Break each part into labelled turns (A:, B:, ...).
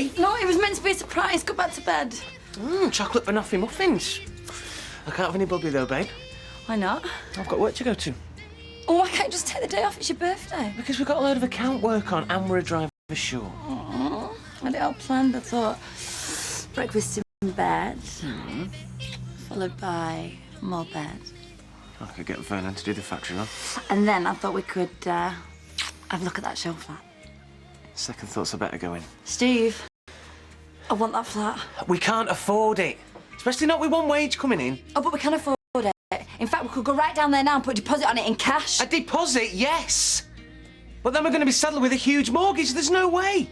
A: tea?
B: No, it was meant to be a surprise. Go back to bed.
A: Chocolate banoffee muffins. I can't have any bubbly though, babe.
B: Why not?
A: I've got work to go to.
B: Oh, I can't just take the day off. It's your birthday.
A: Because we've got a load of account work on and we're a driver sure.
B: I had it all planned. I thought breakfast in bed, followed by more bed.
A: I could get Vernon to do the factory run.
B: And then I thought we could have a look at that show flat.
A: Second thoughts, I better go in.
B: Steve, I want that flat.
A: We can't afford it. Especially not with one wage coming in.
B: Oh, but we can afford it. In fact, we could go right down there now and put a deposit on it in cash.
A: A deposit, yes. But then we're going to be saddled with a huge mortgage. There's no way.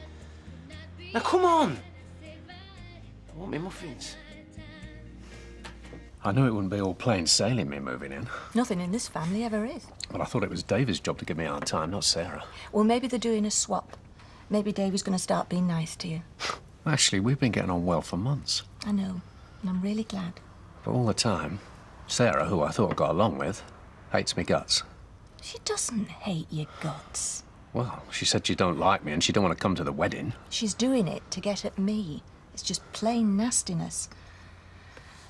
A: Now, come on. I want me muffins.
C: I knew it wouldn't be all plain sailing me moving in.
D: Nothing in this family ever is.
C: But I thought it was David's job to give me a hard time, not Sarah.
D: Well, maybe they're doing a swap. Maybe Davey's going to start being nice to you.
C: Actually, we've been getting on well for months.
D: I know, and I'm really glad.
C: But all the time, Sarah, who I thought I got along with, hates me guts.
D: She doesn't hate your guts.
C: Well, she said she don't like me and she don't want to come to the wedding.
D: She's doing it to get at me. It's just plain nastiness.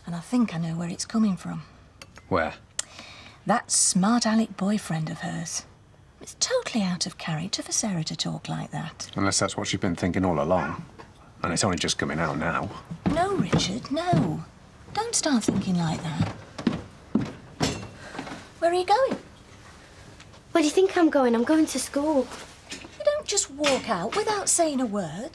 D: And I think I know where it's coming from.
C: Where?
D: That smart aleck boyfriend of hers. It's totally out of character for Sarah to talk like that.
C: Unless that's what she's been thinking all along. And it's only just coming out now.
D: No, Richard, no. Don't start thinking like that. Where are you going?
E: Where do you think I'm going? I'm going to school.
D: You don't just walk out without saying a word.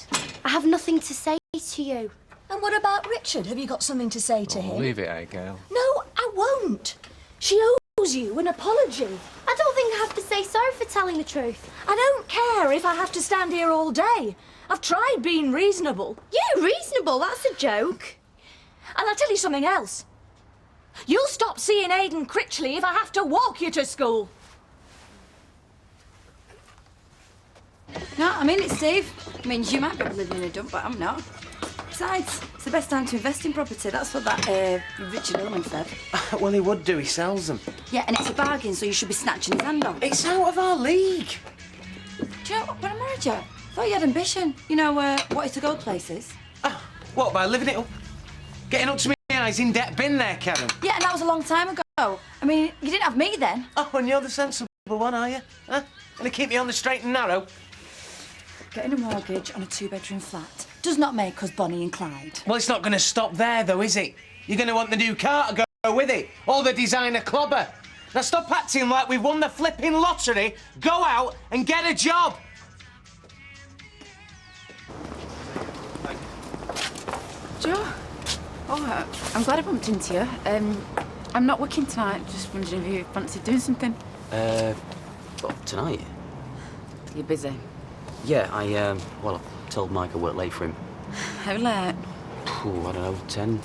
E: I have nothing to say to you.
D: And what about Richard? Have you got something to say to him?
C: Leave it, Gail.
D: No, I won't. She owes you an apology.
E: I don't think I have to say sorry for telling the truth.
D: I don't care if I have to stand here all day. I've tried being reasonable.
E: You reasonable? That's a joke.
D: And I'll tell you something else. You'll stop seeing Aidan Critchley if I have to walk you to school.
B: No, I mean it, Steve. I mean, you might be living in a dump, but I'm not. Besides, it's the best time to invest in property. That's what that Richard Owen said.
A: Well, he would do. He sells them.
B: Yeah, and it's a bargain, so you should be snatching his hand off.
A: It's out of our league.
B: Do you know, when I married you, I thought you had ambition. You know, wanted to go places.
A: What, by living it up? Getting up to my eyes in debt bin there, Karen?
B: Yeah, and that was a long time ago. I mean, you didn't have me then.
A: Oh, and you're the sensible one, are you? Huh? Gonna keep me on the straight and narrow?
B: Getting a mortgage on a two-bedroom flat does not make us Bonnie and Clyde.
A: Well, it's not going to stop there, though, is it? You're going to want the new car to go with it, or the designer clobber. Now, stop acting like we've won the flipping lottery. Go out and get a job.
F: Joe? Oh, I'm glad I bumped into you. I'm not working tonight. Just wondering if you fancy doing something.
G: What, tonight?
F: You're busy.
G: Yeah, well, I told Mike I work late for him.
F: How late?
G: Ooh, I don't know, 10,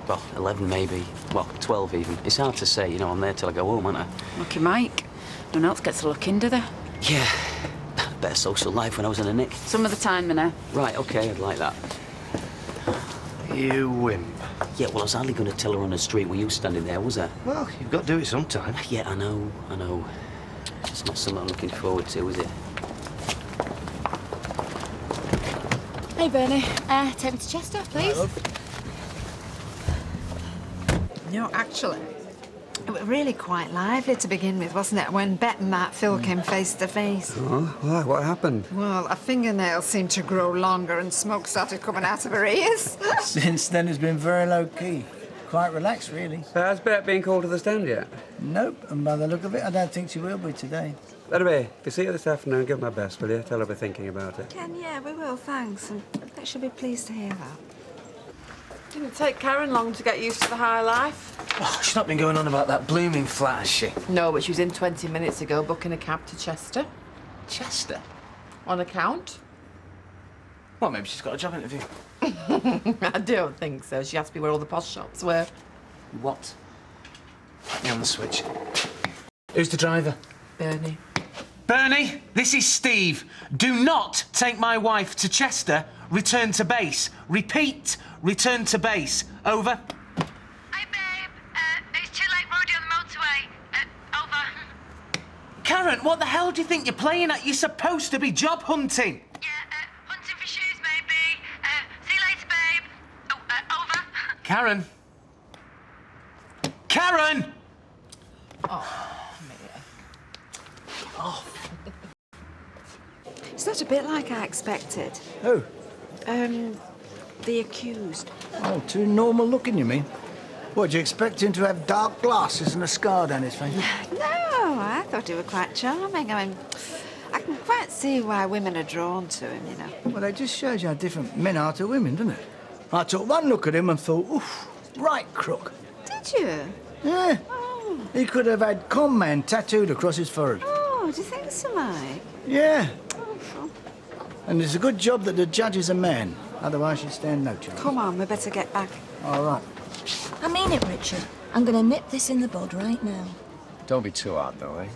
G: well, 11 maybe. Well, 12 even. It's hard to say, you know, I'm there till I go home, aren't I?
F: Lucky Mike. No one else gets a look in, do they?
G: Yeah. Better social life when I was in a nick.
F: Some of the time, you know.
G: Right, OK, I'd like that.
H: You wimp.
G: Yeah, well, I was hardly going to tell her on the street with you standing there, was I?
H: Well, you've got to do it sometime.
G: Yeah, I know. It's not something I'm looking forward to, is it?
F: Hey, Bernie. Take me to Chester, please.
I: No, actually, it was really quite lively to begin with, wasn't it, when Bet and that Phil came face to face?
H: Oh, why? What happened?
I: Well, her fingernails seemed to grow longer and smoke started coming out of her ears.
J: Since then, it's been very low-key. Quite relaxed, really.
H: Has Bet been called to the stand yet?
J: Nope, and by the look of it, I don't think she will be today.
H: By the way, if you see her this afternoon, give my best, will you? Tell her we're thinking about it.
I: Ken, yeah, we will, thanks. And I bet she'll be pleased to hear that.
K: Didn't take Karen long to get used to the high life.
A: Oh, she's not been going on about that blooming flat, has she?
K: No, but she was in 20 minutes ago booking a cab to Chester.
A: Chester?
K: On account.
A: Well, maybe she's got a job interview.
K: I don't think so. She asked me where all the posh shops were.
A: What? Put me on the switch. Who's the driver?
K: Bernie.
A: Bernie, this is Steve. Do not take my wife to Chester. Return to base. Repeat, return to base. Over.
L: Hey, babe. It's too late roadie on the motorway. Over.
A: Karen, what the hell do you think you're playing at? You're supposed to be job hunting.
L: Yeah, hunting for shoes, maybe.
A: Karen! Karen!
I: It's not a bit like I expected.
J: Who?
I: The accused.
J: Oh, too normal looking, you mean? What, do you expect him to have dark glasses and a scar down his face?
I: No, I thought he was quite charming. I mean, I can quite see why women are drawn to him, you know.
J: Well, it just shows you how different men are to women, doesn't it? I took one look at him and thought, oof, right crook.
I: Did you?
J: Yeah. He could have had con man tattooed across his forehead.
I: Oh, do you think so, Mike?
J: Yeah. And it's a good job that the judge is a man. Otherwise, she'd stand no chance.
I: Come on, we better get back.
J: All right.
D: I mean it, Richard. I'm going to nip this in the bud right now.
C: Don't be too hard, though, eh?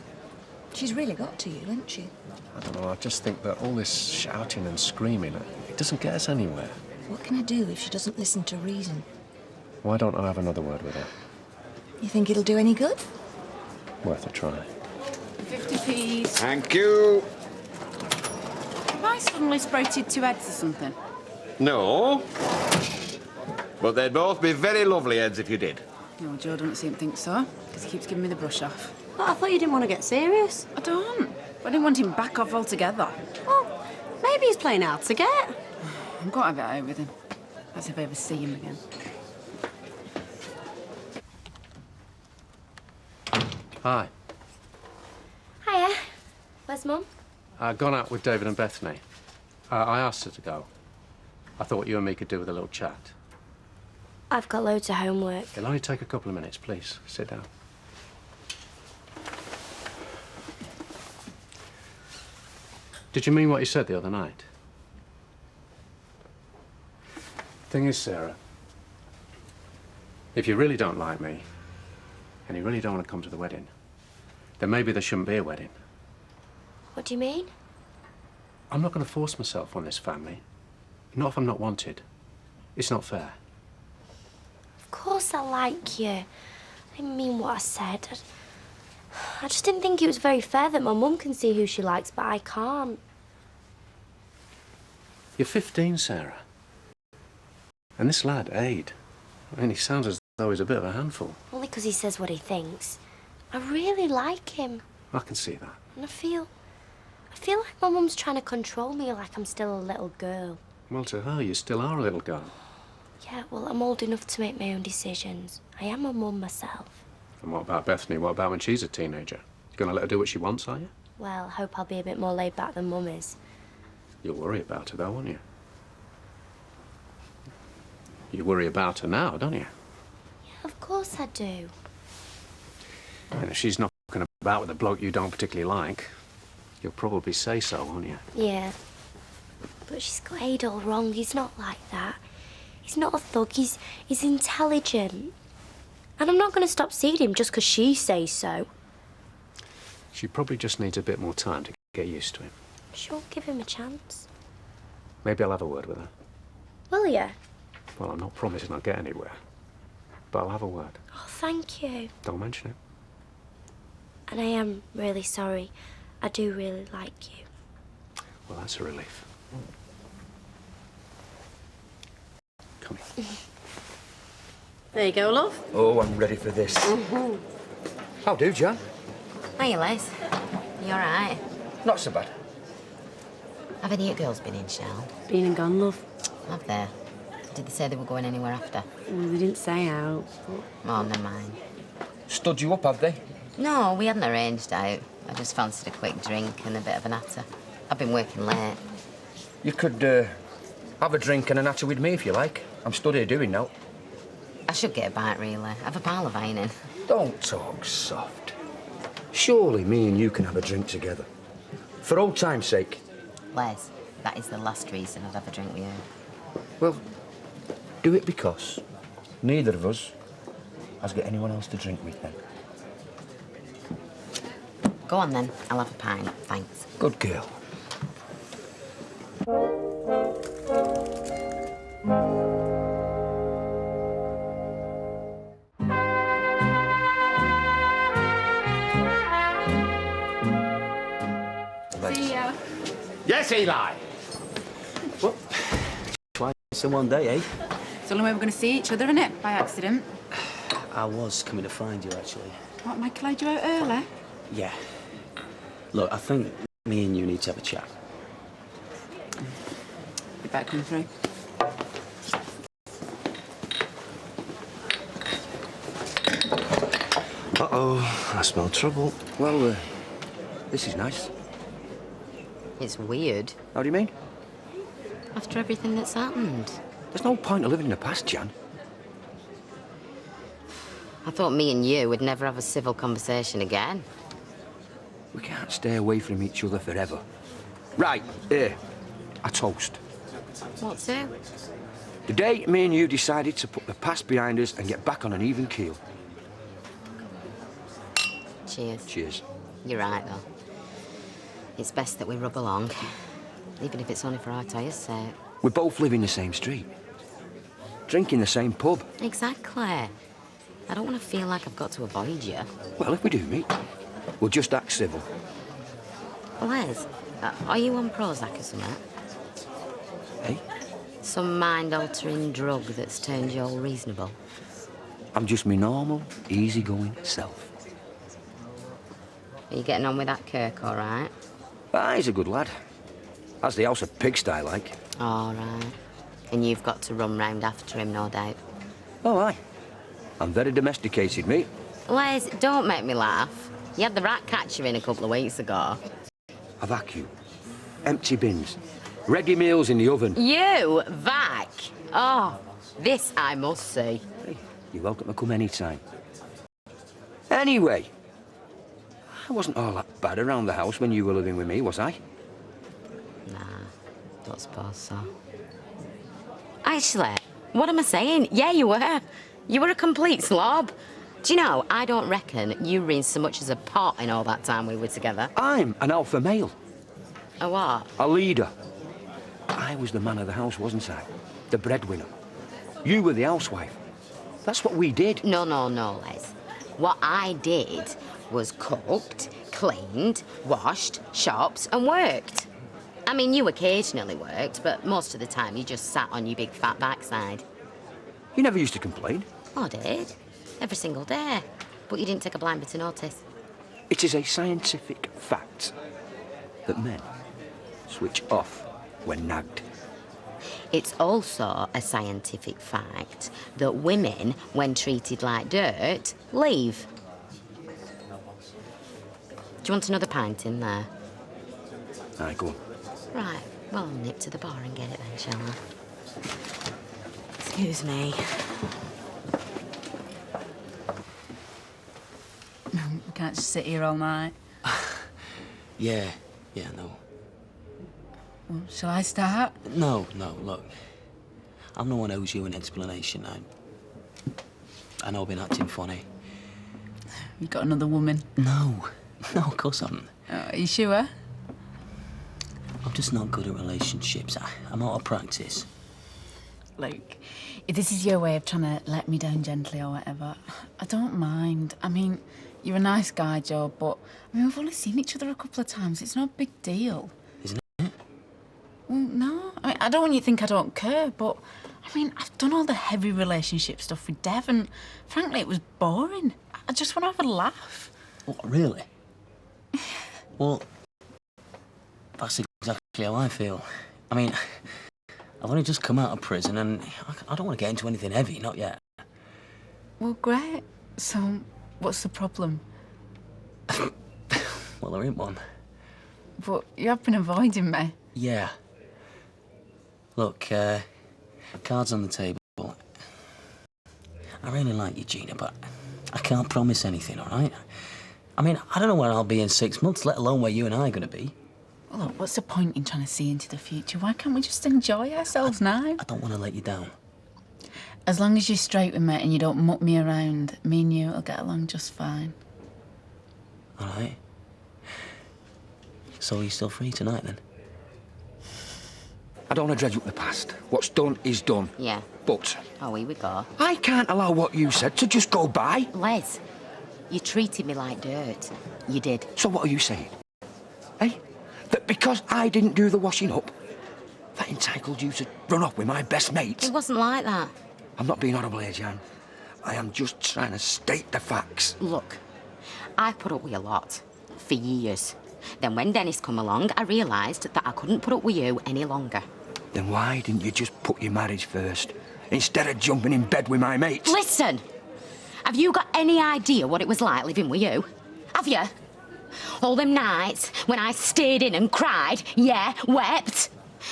D: She's really got to you, hasn't she?
C: I don't know, I just think that all this shouting and screaming, it doesn't get us anywhere.
D: What can I do if she doesn't listen to reason?
C: Why don't I have another word with her?
D: You think it'll do any good?
C: Worth a try.
F: 50p's.
M: Thank you.
F: Have I suddenly sprouted 2 heads or something?
M: No. But they'd both be very lovely heads if you did.
F: No, Joe doesn't seem to think so, because he keeps giving me the brush off.
E: But I thought you didn't want to get serious.
F: I don't. I didn't want him back off altogether.
E: Well, maybe he's playing hard to get.
F: I've got to have it out with him. That's if I ever see him again.
C: Hi.
E: Hiya. Where's Mum?
C: Gone out with David and Bethany. I asked her to go. I thought you and me could do with a little chat.
E: I've got loads of homework.
C: It'll only take a couple of minutes, please. Sit down. Did you mean what you said the other night? Thing is, Sarah, if you really don't like me, and you really don't want to come to the wedding, then maybe there shouldn't be a wedding.
E: What do you mean?
C: I'm not going to force myself on this family. Not if I'm not wanted. It's not fair.
E: Of course I like you. I didn't mean what I said. I just didn't think it was very fair that my mum can see who she likes, but I can't.
C: You're 15, Sarah. And this lad, Aid, I mean, he sounds as though he's a bit of a handful.
E: Only because he says what he thinks. I really like him.
C: I can see that.
E: And I feel like my mum's trying to control me like I'm still a little girl.
C: Well, to her, you still are a little girl.
E: Yeah, well, I'm old enough to make my own decisions. I am a mum myself.
C: And what about Bethany? What about when she's a teenager? You gonna let her do what she wants, are you?
E: Well, I hope I'll be a bit more laid back than Mum is.
C: You'll worry about her, though, won't you? You worry about her now, don't you?
E: Yeah, of course I do.
C: And if she's knocking about with a bloke you don't particularly like, you'll probably say so, won't you?
E: Yeah. But she's got Aid all wrong. He's not like that. He's not a thug. He's intelligent. And I'm not going to stop seeing him just because she says so.
C: She probably just needs a bit more time to get used to him.
E: Sure, give him a chance.
C: Maybe I'll have a word with her.
E: Will ya?
C: Well, I'm not promising I'll get anywhere. But I'll have a word.
E: Oh, thank you.
C: Don't mention it.
E: And I am really sorry. I do really like you.
C: Well, that's a relief. Come here.
B: There you go, love.
N: Oh, I'm ready for this. How do, Jan?
B: Hiya, Les. You all right?
N: Not so bad.
B: Have any of the girls been in, Shell?
O: Been and gone, love.
B: Have they? Did they say they were going anywhere after?
O: Well, they didn't say out.
B: Oh, never mind.
N: Stood you up, have they?
B: No, we hadn't arranged out. I just fancied a quick drink and a bit of a natter. I've been working late.
N: You could have a drink and a natter with me if you like. I'm stood here doing now.
B: I should get a bite, really. Have a pile of ironing.
N: Don't talk soft. Surely me and you can have a drink together. For old time's sake.
B: Les, that is the last reason I'd have a drink with you.
N: Well, do it because neither of us has got anyone else to drink with then.
B: Go on, then. I'll have a pint. Thanks.
N: Good girl.
F: See ya.
M: Yes, Eli.
G: What? Twice in one day, eh?
F: It's the only way we're going to see each other, isn't it? By accident.
G: I was coming to find you, actually.
F: What, Michael, had you out early?
G: Yeah. Look, I think me and you need to have a chat.
F: You better come through.
N: Uh-oh, I smell trouble. Well, this is nice.
O: It's weird.
N: How do you mean?
O: After everything that's happened.
N: There's no point in living in the past, Jan.
O: I thought me and you would never have a civil conversation again.
N: We can't stay away from each other forever. Right, here. A toast.
O: What to?
N: The day me and you decided to put the past behind us and get back on an even keel.
O: Cheers.
N: Cheers.
O: You're right, though. It's best that we rub along, even if it's only for our tyres' sake.
N: We both live in the same street. Drink in the same pub.
O: Exactly. I don't want to feel like I've got to avoid you.
N: Well, if we do meet, we'll just act civil.
O: Les, are you on Prozac or something?
N: Hey?
O: Some mind-altering drug that's turned you all reasonable?
N: I'm just my normal, easygoing self.
O: Are you getting on with that Kirk all right?
N: Ah, he's a good lad. Has the house a pigsty like.
O: All right. And you've got to run round after him, no doubt.
N: Oh, aye. I'm very domesticated, mate.
O: Les, don't make me laugh. You had the rat catcher in a couple of weeks ago.
N: A vacuum. Empty bins. Ready meals in the oven.
O: You, vac? Oh, this I must see.
N: Hey, you're welcome to come any time. Anyway, I wasn't all that bad around the house when you were living with me, was I?
O: Nah, don't suppose so. Actually, what am I saying? Yeah, you were. You were a complete slob. Do you know, I don't reckon you were in so much as a pot in all that time we were together.
N: I'm an alpha male.
O: A what?
N: A leader. I was the man of the house, wasn't I? The breadwinner. You were the housewife. That's what we did.
O: No, Les. What I did was cooked, cleaned, washed, shopped and worked. I mean, you occasionally worked, but most of the time you just sat on your big fat backside.
N: You never used to complain.
O: I did. Every single day. But you didn't take a blind bit of notice.
N: It is a scientific fact that men switch off when nagged.
O: It's also a scientific fact that women, when treated like dirt, leave. Do you want another pint in there?
N: Aye, go on.
O: Right, well, I'll nip to the bar and get it then, shall I? Excuse me.
F: We can't just sit here all night.
G: Yeah, no.
F: Well, shall I start?
G: No, look. I'm the one who owes you an explanation. I know I've been acting funny.
F: You got another woman?
G: No, of course I haven't.
F: Are you sure?
G: I'm just not good at relationships. I'm out of practice.
F: Look, if this is your way of trying to let me down gently or whatever, I don't mind. I mean, you're a nice guy, Joe, but I mean, we've only seen each other a couple of times. It's no big deal.
G: Isn't it?
F: Well, no. I mean, I don't want you to think I don't care, but I mean, I've done all the heavy relationship stuff with Dev, and frankly, it was boring. I just want to have a laugh.
G: What, really? Well, that's exactly how I feel. I mean, I've only just come out of prison and I don't want to get into anything heavy, not yet.
F: Well, great. So, what's the problem?
G: Well, there ain't one.
F: But you have been avoiding me.
G: Yeah. Look, cards on the table. I really like you, Gina, but I can't promise anything, all right? I mean, I don't know where I'll be in 6 months, let alone where you and I are going to be.
F: Well, look, what's the point in trying to see into the future? Why can't we just enjoy ourselves now?
G: I don't want to let you down.
F: As long as you're straight with me and you don't muck me around, me and you will get along just fine.
G: All right. So are you still free tonight, then?
N: I don't want to dredge up the past. What's done is done.
O: Yeah.
N: But
O: Oh, here we go.
N: I can't allow what you said to just go by.
O: Les, you treated me like dirt. You did.
N: So what are you saying? Eh? That because I didn't do the washing up, that entitled you to run off with my best mates?
O: It wasn't like that.
N: I'm not being horrible here, Jan. I am just trying to state the facts.
O: Look, I've put up with a lot for years. Then when Dennis come along, I realised that I couldn't put up with you any longer.
N: Then why didn't you just put your marriage first, instead of jumping in bed with my mates?
O: Listen! Have you got any idea what it was like living with you? Have you? All them nights when I stayed in and cried, yeah, wept.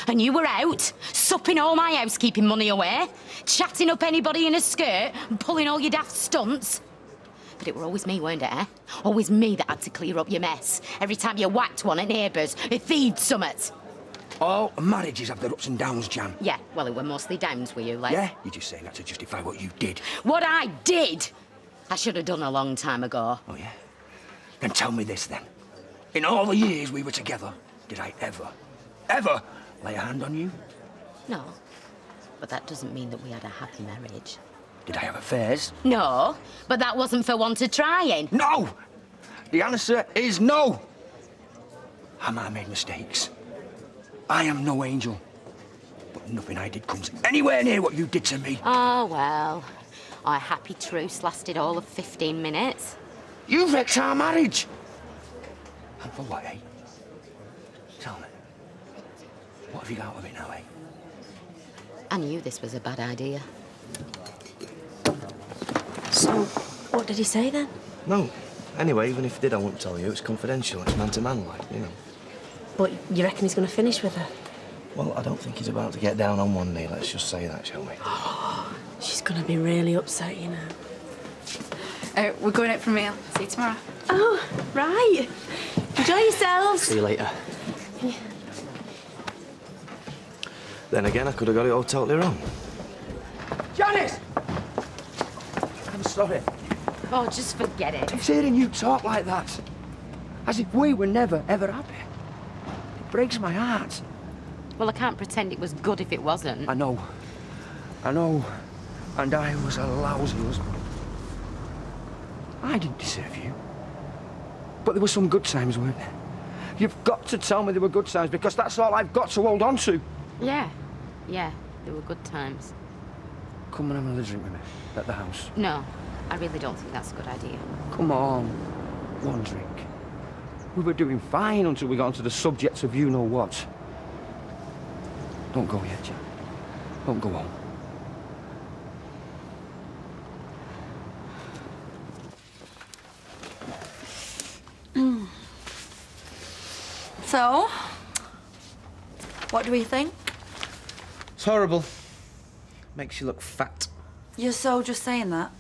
O: And you were out, supping all my housekeeping money away, chatting up anybody in a skirt and pulling all your daft stunts. But it were always me, weren't it, eh? Always me that had to clear up your mess. Every time you whacked one at neighbours, or thieved summat.
N: All marriages have their ups and downs, Jan.
O: Yeah, well, it were mostly downs with you, like.
N: Yeah? You're just saying that to justify what you did.
O: What I did, I should have done a long time ago.
N: Oh, yeah? Then tell me this, then. In all the years we were together, did I ever lay a hand on you?
O: No, but that doesn't mean that we had a happy marriage.
N: Did I have affairs?
O: No, but that wasn't for want of trying.
N: No! The answer is no! I might have made mistakes. I am no angel. But nothing I did comes anywhere near what you did to me.
O: Oh, well. Our happy truce lasted all of 15 minutes.
N: You wrecked our marriage! And for what, eh? Tell me. What have you got out of it now, eh?
O: I knew this was a bad idea.
E: So, what did he say then?
P: No. Anyway, even if he did, I wouldn't tell you. It's confidential. It's man to man, like, you know.
E: But you reckon he's going to finish with her?
P: Well, I don't think he's about to get down on one knee. Let's just say that, shall we?
E: She's going to be really upset, you know.
F: We're going out for a meal. See you tomorrow.
E: Oh, right. Enjoy yourselves.
P: See you later. Then again, I could have got it all totally wrong.
N: Janice! I'm sorry.
O: Oh, just forget it.
N: Just hearing you talk like that. As if we were never, ever happy. It breaks my heart.
O: Well, I can't pretend it was good if it wasn't.
N: I know. And I was a lousy husband. I didn't deserve you. But there were some good times, weren't there? You've got to tell me there were good times, because that's all I've got to hold on to.
O: Yeah, there were good times.
N: Come and have another drink with me at the house.
O: No, I really don't think that's a good idea.
N: Come on, one drink. We were doing fine until we got onto the subject of you-know-what. Don't go yet, Jack. Don't go home.
B: So, what do we think?
A: It's horrible. Makes you look fat.
B: You're so just saying that.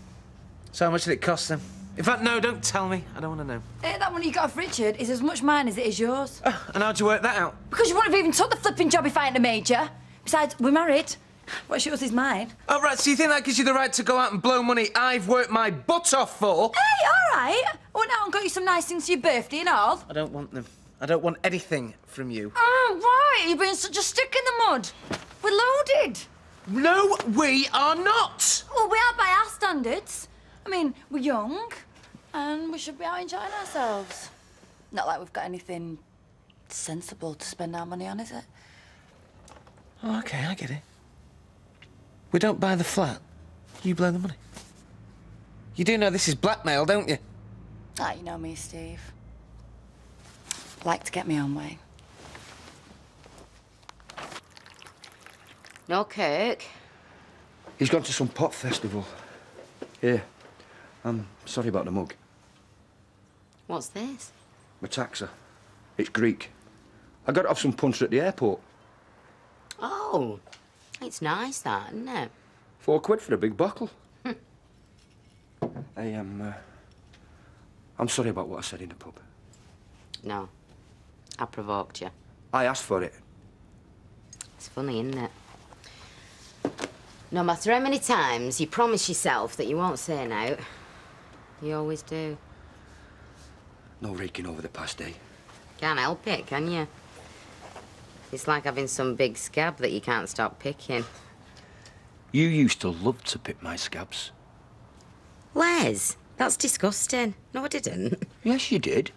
A: So how much did it cost them? In fact, no, don't tell me. I don't want to know.
B: That money you got off Richard is as much mine as it is yours.
A: And how'd you work that out?
B: Because you wouldn't have even took the flipping job if I hadn't made you. Besides, we're married. What's yours is mine.
A: Oh, right, so you think that gives you the right to go out and blow money I've worked my butt off for?
B: Hey, all right. I went out and got you some nice things for your birthday and all.
A: I don't want them. I don't want anything from you.
B: Oh, right. You've been such a stick in the mud. We're loaded.
A: No, we are not.
B: Well, we are by our standards. I mean, we're young, and we should be out enjoying ourselves. Not like we've got anything sensible to spend our money on, is it?
A: Oh, OK, I get it. We don't buy the flat. You blow the money. You do know this is blackmail, don't you?
B: Ah, you know me, Steve. Like to get my own way.
O: No cake.
N: He's gone to some pot festival. Here. I'm sorry about the mug.
O: What's this?
N: My taxa. It's Greek. I got it off some punter at the airport.
O: Oh, it's nice, that, isn't it?
N: £4 for a big bottle. I'm sorry about what I said in the pub.
O: No, I provoked you.
N: I asked for it.
O: It's funny, isn't it? No matter how many times you promise yourself that you won't say an out, you always do.
N: No raking over the past, eh?
O: Can't help it, can you? It's like having some big scab that you can't stop picking.
N: You used to love to pick my scabs.
O: Les, that's disgusting. No, I didn't.
N: Yes, you did.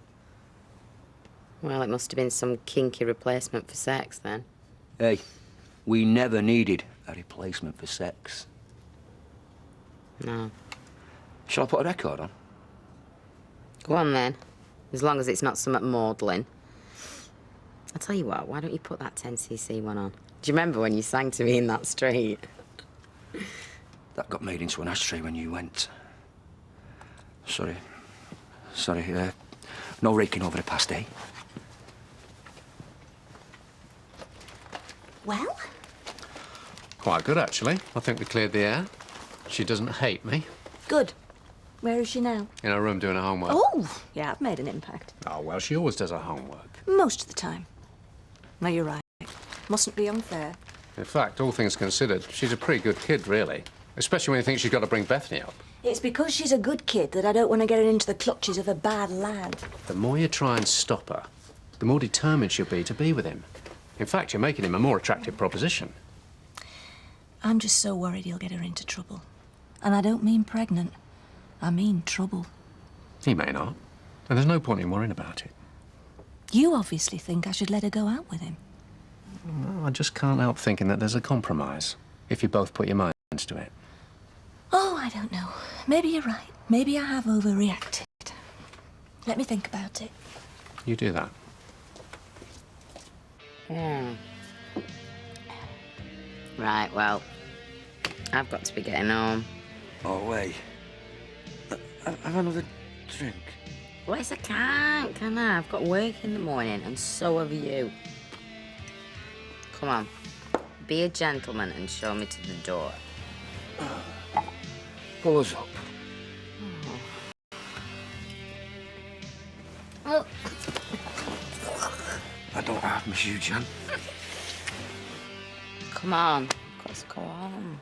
O: Well, it must have been some kinky replacement for sex, then.
N: Hey, we never needed a replacement for sex.
O: No.
N: Shall I put a record on?
O: Go on then. As long as it's not something maudlin. I'll tell you what, why don't you put that 10cc one on? Do you remember when you sang to me in that street?
N: That got made into an ashtray when you went. Sorry. Sorry, no raking over the past, eh?
D: Well?
C: Quite good, actually. I think we cleared the air. She doesn't hate me.
D: Good. Where is she now?
C: In her room doing her homework.
D: Oh, yeah, I've made an impact.
C: Oh, well, she always does her homework.
D: Most of the time. No, you're right. Mustn't be unfair.
C: In fact, all things considered, she's a pretty good kid, really. Especially when you think she's got to bring Bethany up.
D: It's because she's a good kid that I don't want to get her into the clutches of a bad lad.
C: The more you try and stop her, the more determined she'll be to be with him. In fact, you're making him a more attractive proposition.
D: I'm just so worried he'll get her into trouble. And I don't mean pregnant. I mean trouble.
C: He may not. And there's no point in worrying about it.
D: You obviously think I should let her go out with him.
C: Well, I just can't help thinking that there's a compromise, if you both put your minds to it.
D: Oh, I don't know. Maybe you're right. Maybe I have overreacted. Let me think about it.
C: You do that.
O: Yeah. Right, well, I've got to be getting home.
N: Oh, wait. Have another drink.
O: Wes, I can't, can I? I've got work in the morning, and so have you. Come on. Be a gentleman and show me to the door.
N: Pull us up.
O: Oh.
N: I don't have Miss you, Jan.
O: Come on. Let's go on.